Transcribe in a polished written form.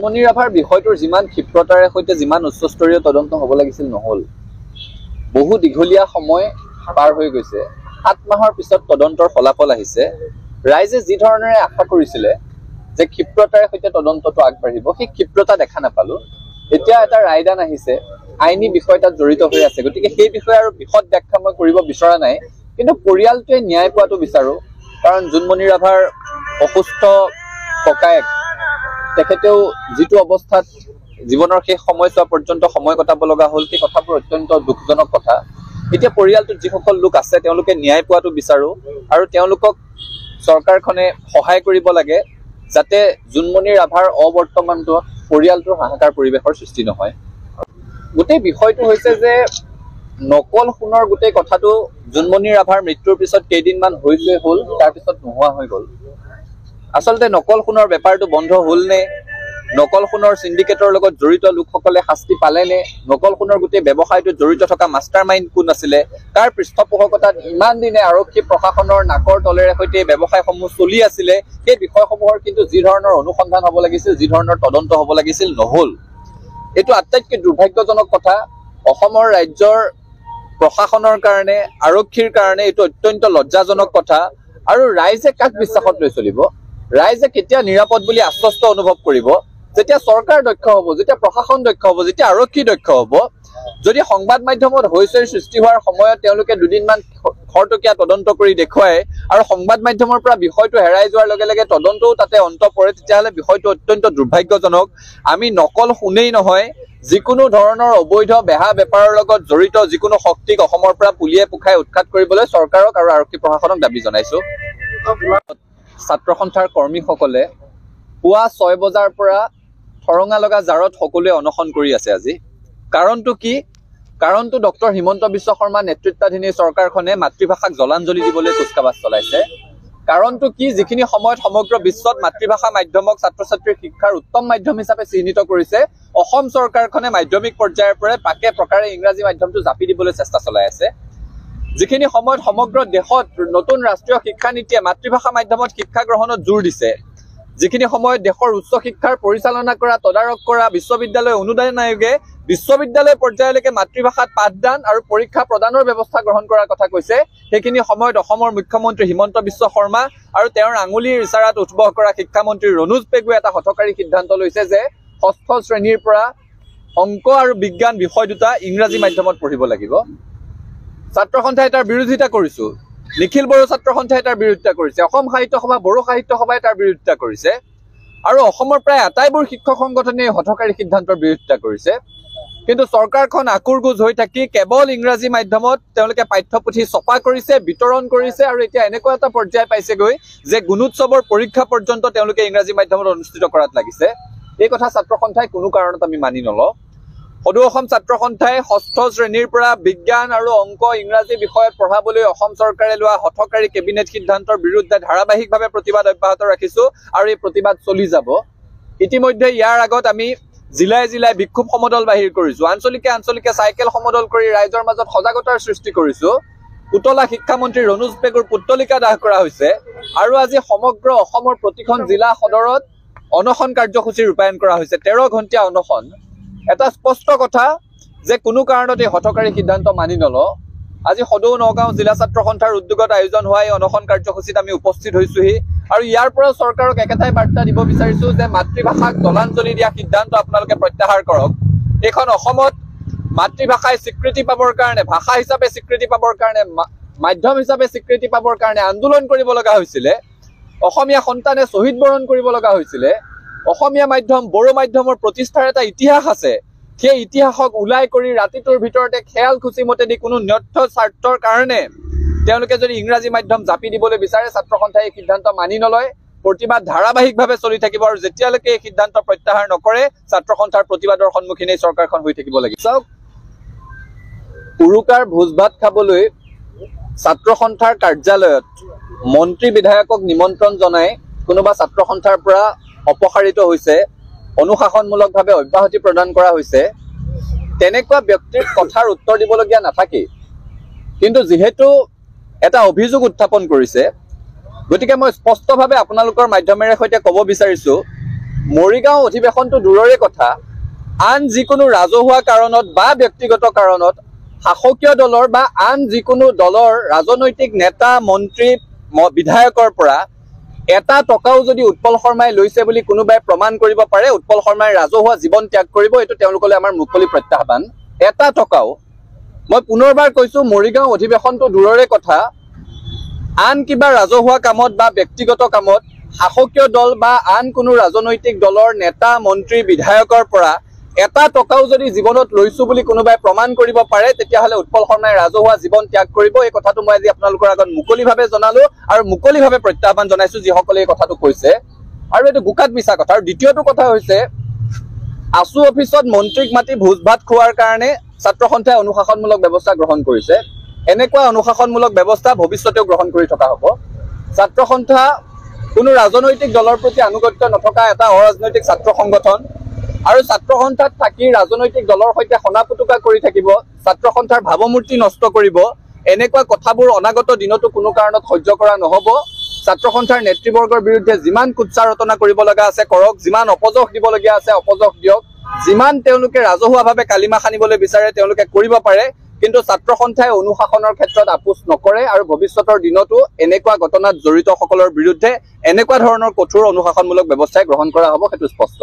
জুনমণি ৰাভাৰ বিষয়টোৰ যিমান ক্ষিপ্ৰতাৰে সৈতে যিমান উচ্চস্তৰীয় তদন্ত হ'ব লাগিছিল নহল। বহু দীঘলীয়া সময় পাৰ হৈ গৈছে। 7 মাহৰ পিছত তদন্তৰ ফলাফল আহিছে। ৰাইজে যি ধৰণেৰে আশা কৰিছিলে যে ক্ষিপ্ৰতাৰে সৈতে তদন্তটো আগবাঢ়িব, সেই ক্ষিপ্ৰতা দেখা নাপালো। এতিয়া এটা ৰায়দান আহিছে, আইনী বিষয় তাত জড়িত হৈ আছে, গতিকে সেই বিষয়ে আৰু বিশদ ব্যাখ্যা মই কৰিব বিচৰা নাই। কিন্তু পৰিয়ালটোৱে ন্যায় পোৱাটো বিচাৰো, কাৰণ জুনমণি ৰাভাৰ অসুস্থ ককায়েক তেখেতেও যিটো অৱস্থাত জীৱনৰ শেষ সময়ছোৱা পৰ্যন্ত সময় কটাব লগা হ'ল, সেই কথাবোৰ অত্যন্ত দুখজনক কথা। এতিয়া পৰিয়ালটোত যিসকল লোক আছে তেওঁলোকে ন্যায় পোৱাটো বিচাৰো, আৰু তেওঁলোকক চৰকাৰখনে সহায় কৰিব লাগে যাতে জুনমণি ৰাভাৰ অবৰ্তমানটো পৰিয়ালটোৰ হাহাকাৰ পৰিৱেশৰ সৃষ্টি নহয়। গোটেই বিষয়টো হৈছে যে নকল সোণৰ গোটেই কথাটো জুনমণি ৰাভাৰ মৃত্যুৰ পিছত কেইদিনমান হৈছে হ'ল, তাৰপিছত নোহোৱা হৈ গ'ল। আচলতে নকল সোণৰ বেপাৰটো বন্ধ হ'ল নে, নকল সোণৰ সিন্ডিকেটৰ লগত জড়িত লোকসকলে শাস্তি পালে নে, নকল সোণৰ গোটেই ব্যৱসায়টোত জড়িত থকা মাষ্টাৰ মাইণ্ড কোন আছিলে, কাৰ পৃষ্ঠপোষকতাত ইমান দিনে আৰক্ষী প্ৰশাসনৰ নাকৰ তলেৰে সৈতে ব্যৱসায়সমূহ চলি আছিলে, সেই বিষয়সমূহৰ কিন্তু যি ধৰণৰ অনুসন্ধান হ'ব লাগিছিল, যি ধৰণৰ তদন্ত হ'ব লাগিছিল, নহ'ল। এইটো আটাইতকৈ দুৰ্ভাগ্যজনক কথা। অসমৰ ৰাজ্যৰ প্ৰশাসনৰ কাৰণে, আৰক্ষীৰ কাৰণে এইটো অত্যন্ত লজ্জাজনক কথা। আৰু ৰাইজে কাক বিশ্বাসত লৈ চলিব? ৰাইজে কেতিয়া নিৰাপদ বুলি আশ্বস্ত অনুভৱ কৰিব? যেতিয়া চৰকাৰ দক্ষ হ'ব, যেতিয়া প্ৰশাসন দক্ষ হ'ব, যেতিয়া আৰক্ষী দক্ষ হ'ব। যদি সংবাদ মাধ্যমত হৈচৈ সৃষ্টি হোৱাৰ সময়ত তেওঁলোকে দুদিনমান খৰতকীয়া তদন্ত কৰি দেখুৱায় আৰু সংবাদ মাধ্যমৰ পৰা বিষয়টো হেৰাই যোৱাৰ লগে লগে তদন্তও তাতে অন্ত পৰে, তেতিয়াহ'লে বিষয়টো অত্যন্ত দুৰ্ভাগ্যজনক। আমি নকল সোণেই নহয়, যিকোনো ধৰণৰ অবৈধ বেহা বেপাৰৰ লগত জড়িত যিকোনো শক্তিক অসমৰ পৰা পুলিয়ে পোখাই উৎখাত কৰিবলৈ চৰকাৰক আৰু আৰক্ষী প্ৰশাসনক দাবী জনাইছো। ছাত্ৰ সন্থাৰ কৰ্মীসকলে পুৱা 6 বজাৰ পৰা ঠৰঙা লগা জাৰত সকলোৱে অনশন কৰি আছে আজি। কাৰণটো কি? কাৰণটো ডক্টৰ হিমন্ত বিশ্ব শৰ্মা নেতৃত্বাধীন এই চৰকাৰখনে মাতৃভাষাক জলাঞ্জলি দিবলৈ কুচকাৱাজ চলাইছে। কাৰণটো কি? যিখিনি সময়ত সমগ্ৰ বিশ্বত মাতৃভাষা মাধ্যমক ছাত্ৰ ছাত্ৰীৰ শিক্ষাৰ উত্তম মাধ্যম হিচাপে চিহ্নিত কৰিছে, অসম চৰকাৰখনে মাধ্যমিক পৰ্যায়ৰ পৰা পাকে প্ৰকাৰে ইংৰাজী মাধ্যমটো জাপি দিবলৈ চেষ্টা চলাই আছে। যিখিনি সময়ত সমগ্ৰ দেশত নতুন ৰাষ্ট্ৰীয় শিক্ষা নীতিয়ে মাতৃভাষা মাধ্যমত শিক্ষা গ্ৰহণত জোৰ দিছে, যিখিনি সময়ত দেশৰ উচ্চ শিক্ষাৰ পৰিচালনা কৰা, তদাৰক কৰা বিশ্ববিদ্যালয় অনুদান আয়োগে বিশ্ববিদ্যালয় পৰ্যায়লৈকে মাতৃভাষাত পাঠদান আৰু পৰীক্ষা প্ৰদানৰ ব্যৱস্থা গ্ৰহণ কৰাৰ কথা কৈছে, সেইখিনি সময়ত অসমৰ মুখ্যমন্ত্ৰী হিমন্ত বিশ্ব শৰ্মা আৰু তেওঁৰ আঙুলিৰ ইচাৰাত উদ্ভৱ কৰা শিক্ষামন্ত্ৰী ৰণোজ পেগুৱে এটা হঠকাৰী সিদ্ধান্ত লৈছে যে 6ষ্ঠ শ্ৰেণীৰ পৰা অংক আৰু বিজ্ঞান বিষয় দুটা ইংৰাজী মাধ্যমত পঢ়িব লাগিব। ছাত্ৰ সন্থাই তাৰ বিৰোধিতা কৰিছো। নিখিল বড়ো ছাত্ৰ সন্থাই তাৰ বিৰোধিতা কৰিছে, অসম সাহিত্য সভা, বড়ো সাহিত্য সভাই তাৰ বিৰোধিতা কৰিছে, আৰু অসমৰ প্ৰায় আটাইবোৰ শিক্ষক সংগঠনে হঠকাৰী সিদ্ধান্তৰ বিৰোধিতা কৰিছে। কিন্তু চৰকাৰখন আকুৰগুজ হৈ থাকি কেৱল ইংৰাজী মাধ্যমত তেওঁলোকে পাঠ্যপুথি ছপা কৰিছে, বিতৰণ কৰিছে, আৰু এতিয়া এনেকুৱা এটা পৰ্যায় পাইছেগৈ যে গুণোৎসৱৰ পৰীক্ষা পৰ্যন্ত তেওঁলোকে ইংৰাজী মাধ্যমত অনুষ্ঠিত কৰাত লাগিছে। এই কথা ছাত্ৰ সন্থাই কোনো কাৰণত আমি মানি নলওঁ। সদৌ অসম ছাত্ৰ সন্থাই 6ষ্ঠ শ্ৰেণীৰ পৰা বিজ্ঞান আৰু অংক ইংৰাজী বিষয়ত পঢ়াবলৈ অসম চৰকাৰে লোৱা হঠকাৰী কেবিনেট সিদ্ধান্তৰ বিৰুদ্ধে ধাৰাবাহিকভাৱে প্ৰতিবাদ অব্যাহত ৰাখিছো, আৰু এই প্ৰতিবাদ চলি যাব। ইতিমধ্যে ইয়াৰ আগত আমি জিলাই জিলাই বিক্ষোভ সমদল বাহিৰ কৰিছো, আঞ্চলিকে চাইকেল সমদল কৰি ৰাইজৰ মাজত সজাগতাৰ সৃষ্টি কৰিছো। পুতলা শিক্ষামন্ত্ৰী ৰণোজ পেগুৰ পুতলিকা দাহ কৰা হৈছে, আৰু আজি সমগ্ৰ অসমৰ প্ৰতিখন জিলা সদৰত অনশন কাৰ্যসূচী ৰূপায়ণ কৰা হৈছে, 13 ঘণ্টীয়া অনশন। এটা স্পষ্ট কথা যে কোনো কাৰণত এই হঠকাৰী সিদ্ধান্ত মানি নলওঁ। আজি সদৌ নগাঁও জিলা ছাত্ৰ সন্থাৰ উদ্যোগত আয়োজন হোৱা এই অনশন কাৰ্যসূচীত আমি উপস্থিত হৈছোহি, আৰু ইয়াৰ পৰা চৰকাৰক একেটাই বাৰ্তা দিব বিচাৰিছো যে মাতৃভাষাক জলাঞ্জলি দিয়া সিদ্ধান্ত আপোনালোকে প্ৰত্যাহাৰ কৰক। এইখন অসমত মাতৃভাষাই স্বীকৃতি পাবৰ কাৰণে, ভাষা হিচাপে স্বীকৃতি পাবৰ কাৰণে, মাধ্যম হিচাপে স্বীকৃতি পাবৰ কাৰণে আন্দোলন কৰিব লগা হৈছিলে, অসমীয়া সন্তানে শ্বহীদ বৰণ কৰিব লগা হৈছিলে, অসমীয়া মাধ্যম, বড়ো মাধ্যমৰ প্ৰতিষ্ঠাৰ এটা ইতিহাস আছে। সেই ইতিহাসক ওলাই কৰি ৰাতিটোৰ ভিতৰতে খেয়াল খুচি মতে দি কোনো ন্যৰ্থ স্বাৰ্থৰ কাৰণে তেওঁলোকে যদি ইংৰাজী মাধ্যম জাপি দিবলৈ বিচাৰে, ছাত্ৰ সন্থাই এই সিদ্ধান্ত মানি নলয়। প্ৰতিবাদ ধাৰাবাহিকভাৱে চলি থাকিব, আৰু যেতিয়ালৈকে এই সিদ্ধান্ত প্ৰত্যাহাৰ নকৰে ছাত্ৰ সন্থাৰ প্ৰতিবাদৰ সন্মুখীন এই চৰকাৰখন হৈ থাকিব লাগিব। চাওক, উৰুকাৰ ভোজ ভাত খাবলৈ ছাত্ৰ সন্থাৰ কাৰ্যালয়ত মন্ত্ৰী বিধায়কক নিমন্ত্ৰণ জনাই কোনোবা ছাত্ৰ সন্থাৰ পৰা অপসাৰিত হৈছে, অনুশাসনমূলকভাৱে অব্যাহতি প্ৰদান কৰা হৈছে, তেনেকুৱা ব্যক্তিৰ কথাৰ উত্তৰ দিবলগীয়া নাথাকেই। কিন্তু যিহেতু এটা অভিযোগ উত্থাপন কৰিছে, গতিকে মই স্পষ্টভাৱে আপোনালোকৰ মাধ্যমেৰে সৈতে ক'ব বিচাৰিছো মৰিগাঁও অধিৱেশনটো দূৰৰে কথা, আন যিকোনো ৰাজহুৱা কাৰণত বা ব্যক্তিগত কাৰণত শাসকীয় দলৰ বা আন যিকোনো দলৰ ৰাজনৈতিক নেতা মন্ত্ৰী বিধায়কৰ পৰা এটা টকাও যদি উৎপল শৰ্মাই লৈছে বুলি কোনোবাই প্ৰমাণ কৰিব পাৰে, উৎপল শৰ্মাই ৰাজহুৱা জীৱন ত্যাগ কৰিব। এইটো তেওঁলোকলৈ আমাৰ মুকলি প্ৰত্যাহ্বান। এটা টকাও, মই পুনৰবাৰ কৈছো, মৰিগাঁও অধিৱেশনটো দূৰৰে কথা, আন কিবা ৰাজহুৱা কামত বা ব্যক্তিগত কামত শাসকীয় দল বা আন কোনো ৰাজনৈতিক দলৰ নেতা মন্ত্ৰী বিধায়কৰ পৰা এটা টকাও যদি জীৱনত লৈছো বুলি কোনোবাই প্ৰমাণ কৰিব পাৰে, তেতিয়াহ'লে উৎপল শৰ্মাই ৰাজহুৱা জীৱন ত্যাগ কৰিব। এই কথাটো মই আজি আপোনালোকৰ আগত মুকলিভাৱে জনালো আৰু মুকলিভাৱে প্ৰত্যাহ্বান জনাইছো যিসকলে এই কথাটো কৈছে, আৰু এইটো বোকাত মিছা কথা। আৰু দ্বিতীয়টো কথা হৈছে, আছু অফিচত মন্ত্ৰীক মাতি ভোজ ভাত খোৱাৰ কাৰণে ছাত্ৰ সন্থাই অনুশাসনমূলক ব্যৱস্থা গ্ৰহণ কৰিছে। এনেকুৱা অনুশাসনমূলক ব্যৱস্থা ভৱিষ্যতেও গ্ৰহণ কৰি থকা হ'ব। ছাত্ৰ সন্থা কোনো ৰাজনৈতিক দলৰ প্ৰতি আনুগত্য নথকা এটা অৰাজনৈতিক ছাত্ৰ সংগঠন, আৰু ছাত্ৰ সন্থাত থাকি ৰাজনৈতিক দলৰ সৈতে সনাপুটুকা কৰি থাকিব, ছাত্ৰ সন্থাৰ ভাৱমূৰ্তি নষ্ট কৰিব, এনেকুৱা কথাবোৰ অনাগত দিনতো কোনো কাৰণত সহ্য কৰা নহ'ব। ছাত্ৰ সন্থাৰ নেতৃবৰ্গৰ বিৰুদ্ধে যিমান কুৎসা ৰচনা কৰিব লগা আছে কৰক, যিমান অপযশ দিবলগীয়া আছে অপযশ দিয়ক, যিমান তেওঁলোকে ৰাজহুৱাভাৱে কালিমা সানিবলৈ বিচাৰে তেওঁলোকে কৰিব পাৰে, কিন্তু ছাত্ৰ সন্থাই অনুশাসনৰ ক্ষেত্ৰত আপোচ নকৰে। আৰু ভৱিষ্যতৰ দিনতো এনেকুৱা ঘটনাত জড়িতসকলৰ বিৰুদ্ধে এনেকুৱা ধৰণৰ কঠোৰ অনুশাসনমূলক ব্যৱস্থাই গ্ৰহণ কৰা হ'ব, সেইটো স্পষ্ট।